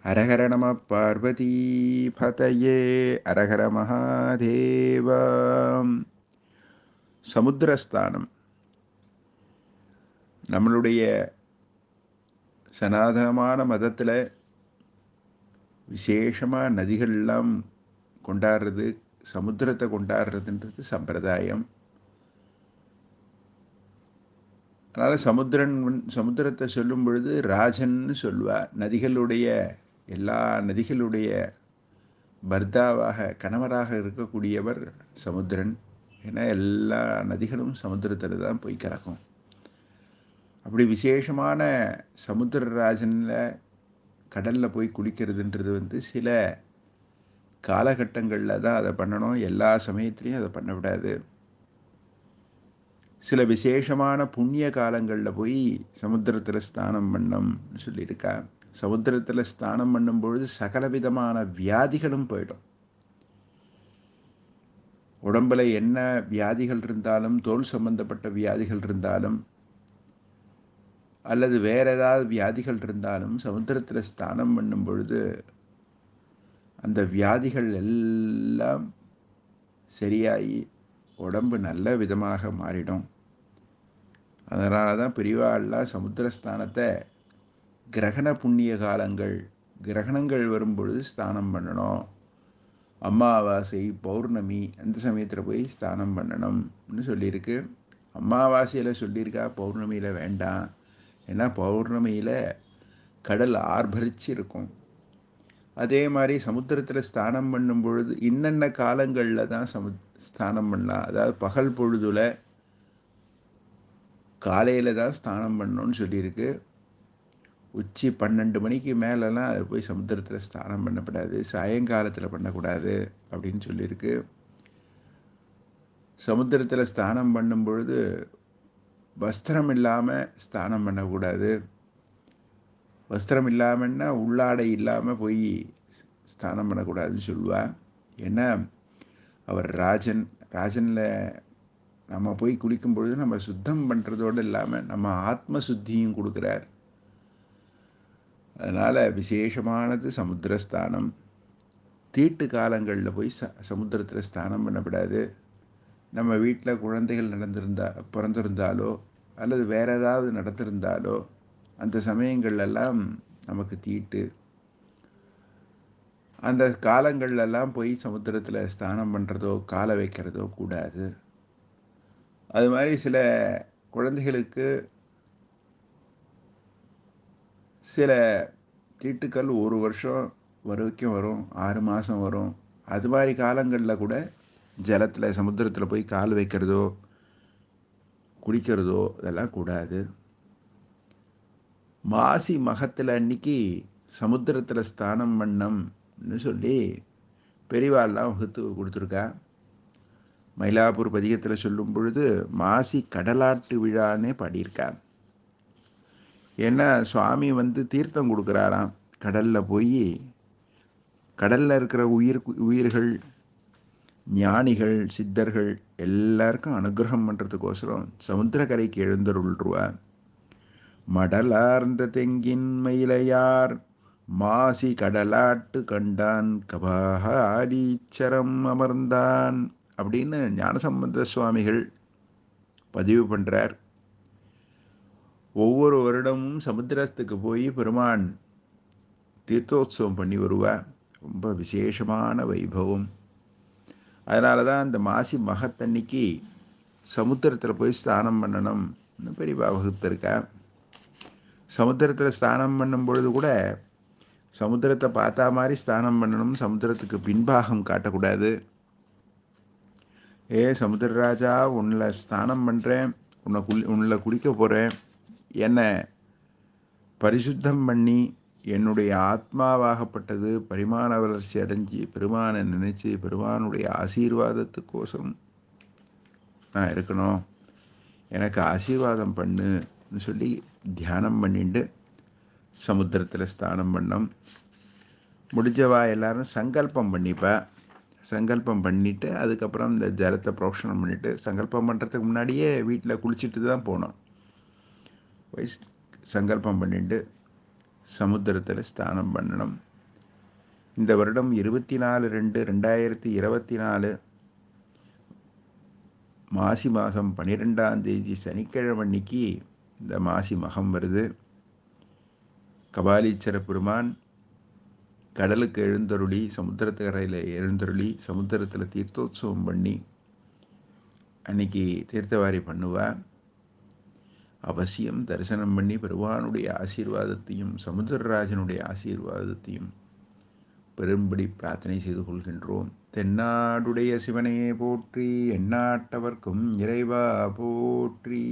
ஹரஹர நம பார்வதீபதயே ஹரஹர மகாதேவா. சமுத்திரஸ்தானம் நம்மளுடைய சனாதனமான மதத்தில் விசேஷமாக நதிகள்லாம் கொண்டாடுறது, சமுத்திரத்தை கொண்டாடுறதுன்றது சம்பிரதாயம். அதனால் சமுத்திரத்தை சொல்லும் பொழுது ராஜன்னு சொல்லுவார். எல்லா நதிகளுடைய பர்தாவாக, கணவராக இருக்கக்கூடியவர் சமுத்திரன். ஏன்னா எல்லா நதிகளும் சமுத்திரத்தில் தான் போய் கலக்கும். அப்படி விசேஷமான சமுத்திரராஜனில் கடலில் போய் குளிக்கிறதுன்றது சில காலகட்டங்களில் தான் அதை பண்ணணும். எல்லா சமயத்துலேயும் அதை பண்ணக்கூடாது. சில விசேஷமான புண்ணிய காலங்களில் போய் சமுத்திரத்தில் ஸ்நானம் பண்ணணும்னு சொல்லியிருக்கா. சமுத்திரத்தில் ஸ்நானம் பண்ணும் பொழுது சகலவிதமான வியாதிகளும் போயிடும். உடம்புல என்ன வியாதிகள் இருந்தாலும், தோல் சம்பந்தப்பட்ட வியாதிகள் இருந்தாலும், அல்லது வேற ஏதாவது வியாதிகள் இருந்தாலும் சமுத்திரத்தில் ஸ்நானம் பண்ணும் பொழுது அந்த வியாதிகள் எல்லாம் சரியாகி உடம்பு நல்ல விதமாக மாறிடும். அதனால தான் பெரியவாள்லாம் சமுத்திரஸ்தானத்தை கிரகண புண்ணிய காலங்கள், கிரகணங்கள் வரும்பொழுது ஸ்நானம் பண்ணணும். அமாவாசை, பௌர்ணமி அந்த சமயத்தில் போய் ஸ்நானம் பண்ணணும்னு சொல்லியிருக்கு. அமாவாசையில் சொல்லியிருக்கா, பௌர்ணமியில் வேண்டாம். ஏன்னா பௌர்ணமியில் கடல் ஆர்ப்பரிச்சு இருக்கும். அதே மாதிரி சமுத்திரத்தில் ஸ்நானம் பண்ணும் பொழுது இன்னென்ன காலங்களில் தான் ஸ்நானம் பண்ணலாம். அதாவது பகல் பொழுதுல காலையில் தான் ஸ்நானம் பண்ணணும்னு சொல்லியிருக்கு. உச்சி 12 மணிக்கு மேலெலாம் அது போய் சமுத்திரத்தில் ஸ்நானம் பண்ணக்கூடாது, சாயங்காலத்தில் பண்ணக்கூடாது அப்படின்னு சொல்லியிருக்கு. சமுத்திரத்தில் ஸ்நானம் பண்ணும் பொழுது வஸ்திரம் இல்லாமல் ஸ்நானம் பண்ணக்கூடாது. வஸ்திரம் இல்லாமல்னா உள்ளாடை இல்லாமல் போய் ஸ்நானம் பண்ணக்கூடாதுன்னு சொல்லுவாள். ஏன்னா அவர் ராஜனில் நம்ம போய் குளிக்கும் பொழுது நம்ம சுத்தம் பண்ணுறதோடு இல்லாமல் நம்ம ஆத்ம சுத்தியும் கொடுக்குறார். அதனால் விசேஷமானது சமுத்திரஸ்தானம். தீட்டு காலங்களில் போய் சமுத்திரத்தில் ஸ்நானம் பண்ணக்கூடாது. நம்ம வீட்டில் குழந்தைகள் பிறந்திருந்தாலோ அல்லது வேறு ஏதாவது நடந்திருந்தாலோ அந்த சமயங்கள்லாம் நமக்கு தீட்டு. அந்த காலங்கள்லாம் போய் சமுத்திரத்தில் ஸ்நானம் பண்ணுறதோ காலை வைக்கிறதோ கூடாது. அது மாதிரி சில குழந்தைகளுக்கு சில தீட்டுக்கள் 1 வருஷம் வரைக்கும் வரும், 6 மாதம் வரும். அது மாதிரி காலங்களில் கூட ஜலத்தில், சமுத்திரத்தில் போய் கால் வைக்கிறதோ குளிக்கிறதோ இதெல்லாம் கூடாது. மாசி மகத்தில் அன்னைக்கு சமுத்திரத்தில் ஸ்நானம் பண்ணம்னு சொல்லி பெரியவாள்லாம் வகுத்து கொடுத்துருக்கா. மயிலாப்பூர் பதிகத்தில் சொல்லும் பொழுது மாசி கடலாட்டு விழான்னே பாடியிருக்கா. ஏன்னா சுவாமி தீர்த்தம் கொடுக்குறாராம். கடலில் போய் கடலில் இருக்கிற உயிர்கள், ஞானிகள், சித்தர்கள் எல்லாருக்கும் அனுகிரகம் பண்ணுறதுக்கோசரம் சமுத்திரக்கரைக்கு எழுந்தருள்ருவா. மடலார்ந்த தெங்கின் மயிலையார் மாசி கடலாட்டு கண்டான் கபாலீச்சரம் அமர்ந்தான் அப்படின்னு ஞானசம்பந்த சுவாமிகள் பதிவு பண்ணுறார். ஒவ்வொரு வருடமும் சமுத்திரத்துக்கு போய் பெருமான் தீர்த்தோத்சவம் பண்ணி வருவார். ரொம்ப விசேஷமான வைபவம். அதனால தான் அந்த மாசி மகத்தன்னைக்கு சமுத்திரத்தில் போய் ஸ்நானம் பண்ணணும்னு பெரியவா வகுத்திருக்கா. சமுத்திரத்தில் ஸ்நானம் பண்ணும் பொழுது கூட சமுத்திரத்தை பார்த்தா மாதிரி ஸ்நானம் பண்ணணும். சமுத்திரத்துக்கு பின்பாகம் காட்டக்கூடாது. சமுத்திரராஜா, உன்னை ஸ்நானம் பண்ணுறேன், உன்னை குளிக்க போகிறேன், என்னை பரிசுத்தம் பண்ணி என்னுடைய ஆத்மாவாகப்பட்டது பரிமாண வளர்ச்சி அடைஞ்சி பெருமானை நினைச்சு பெருமானுடைய ஆசீர்வாதத்துக்கோசம் நான் இருக்கணும், எனக்கு ஆசீர்வாதம் பண்ணுன்னு சொல்லி தியானம் பண்ணிட்டு சமுத்திரத்தில் ஸ்நானம் பண்ணோம். முடிஞ்சவா எல்லாரும் சங்கல்பம் பண்ணிப்பா. சங்கல்பம் பண்ணிவிட்டு அதுக்கப்புறம் இந்த ஜலத்தை புரோக்ஷனம் பண்ணிவிட்டு, சங்கல்பம் பண்ணுறதுக்கு முன்னாடியே வீட்டில் குளிச்சுட்டு தான் போனோம். சங்கல்பம் பண்ணிட்டு சமுத்திரத்தில் ஸ்நானம் பண்ணணும். இந்த வருடம் 24/2/2024 மாசி மாதம் 12ஆம் தேதி சனிக்கிழமை அன்னைக்கு இந்த மாசி மகம் வருது. கபாலீஸ்வர பெருமான் கடலுக்கு எழுந்தருளி, சமுத்திரக்கரையில் எழுந்தருளி, சமுத்திரத்தில் தீர்த்தோத்சவம் பண்ணி அன்னைக்கு தீர்த்தவாரி பண்ணுவா. அவசியம் தரிசனம் பண்ணி பெருமானுடைய ஆசீர்வாதத்தையும் சமுத்திரராஜனுடைய ஆசீர்வாதத்தையும் பெரும்படி பிரார்த்தனை செய்து கொள்கின்றோம். தென்னாடுடைய சிவனையே போற்றி, எந்நாட்டவர்க்கும் இறைவா போற்றி.